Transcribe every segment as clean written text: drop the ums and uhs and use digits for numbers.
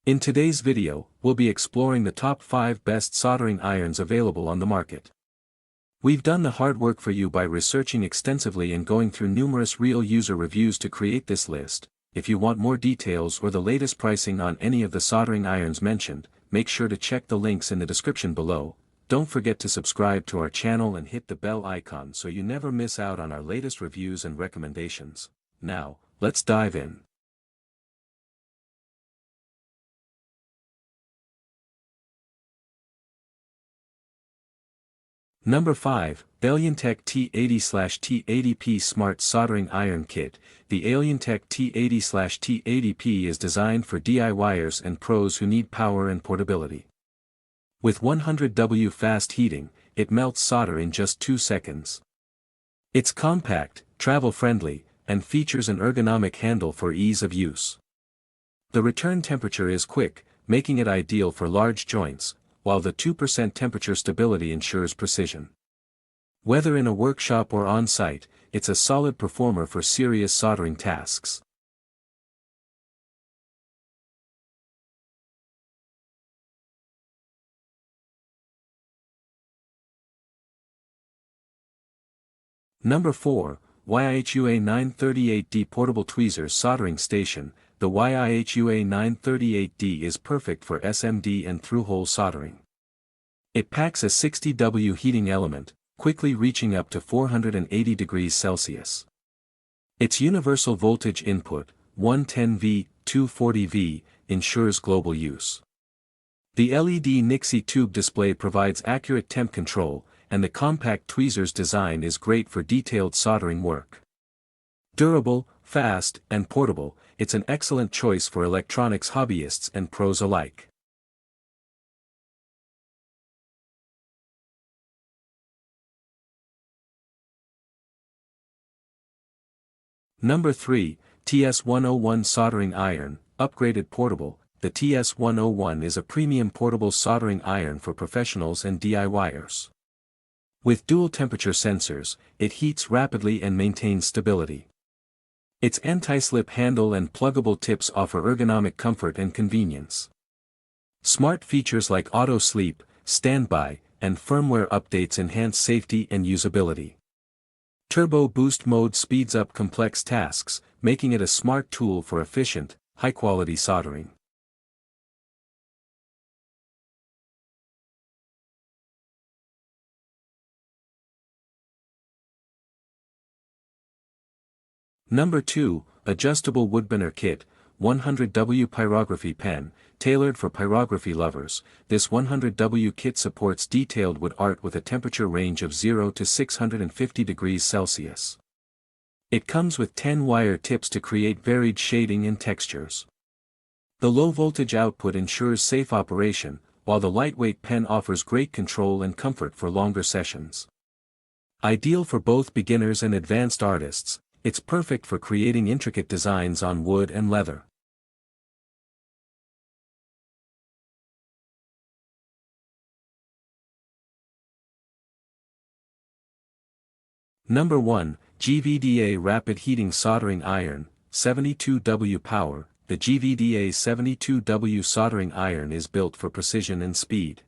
In today's video, we'll be exploring the top 5 best soldering irons available on the market. We've done the hard work for you by researching extensively and going through numerous real user reviews to create this list. If you want more details or the latest pricing on any of the soldering irons mentioned, make sure to check the links in the description below. Don't forget to subscribe to our channel and hit the bell icon so you never miss out on our latest reviews and recommendations. Now, let's dive in. Number 5, ALIENTEK T80/T80P Smart Soldering Iron Kit. The ALIENTEK T80/T80P is designed for DIYers and pros who need power and portability. With 100W fast heating, it melts solder in just 2 seconds. It's compact, travel-friendly, and features an ergonomic handle for ease of use. The return temperature is quick, making it ideal for large joints, while the 2% temperature stability ensures precision. Whether in a workshop or on-site, it's a solid performer for serious soldering tasks. Number 4, YIHUA 938D Portable Tweezers Soldering Station. The YIHUA 938D is perfect for SMD and through-hole soldering. It packs a 60W heating element, quickly reaching up to 480 degrees Celsius. Its universal voltage input, 110V, 240V, ensures global use. The LED Nixie tube display provides accurate temp control, and the compact tweezers design is great for detailed soldering work. Durable, fast, and portable, it's an excellent choice for electronics hobbyists and pros alike. Number 3, TS101 Soldering Iron, Upgraded Portable. The TS101 is a premium portable soldering iron for professionals and DIYers. With dual temperature sensors, it heats rapidly and maintains stability. Its anti-slip handle and pluggable tips offer ergonomic comfort and convenience. Smart features like auto sleep, standby, and firmware updates enhance safety and usability. Turbo Boost mode speeds up complex tasks, making it a smart tool for efficient, high-quality soldering. Number 2, Adjustable Woodburner Kit, 100W Pyrography Pen, tailored for pyrography lovers. This 100W kit supports detailed wood art with a temperature range of 0 to 650 degrees Celsius. It comes with 10 wire tips to create varied shading and textures. The low voltage output ensures safe operation, while the lightweight pen offers great control and comfort for longer sessions. Ideal for both beginners and advanced artists, it's perfect for creating intricate designs on wood and leather. Number 1, GVDA Rapid Heating Soldering Iron, 72W Power. The GVDA 72W soldering iron is built for precision and speed.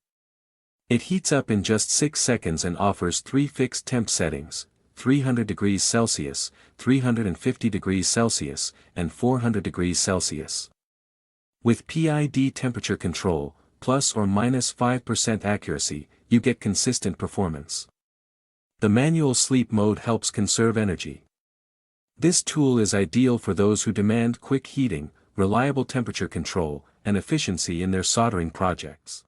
It heats up in just 6 seconds and offers 3 fixed temp settings: 300 degrees Celsius, 350 degrees Celsius, and 400 degrees Celsius. With PID temperature control, plus or minus 5% accuracy, you get consistent performance. The manual sleep mode helps conserve energy. This tool is ideal for those who demand quick heating, reliable temperature control, and efficiency in their soldering projects.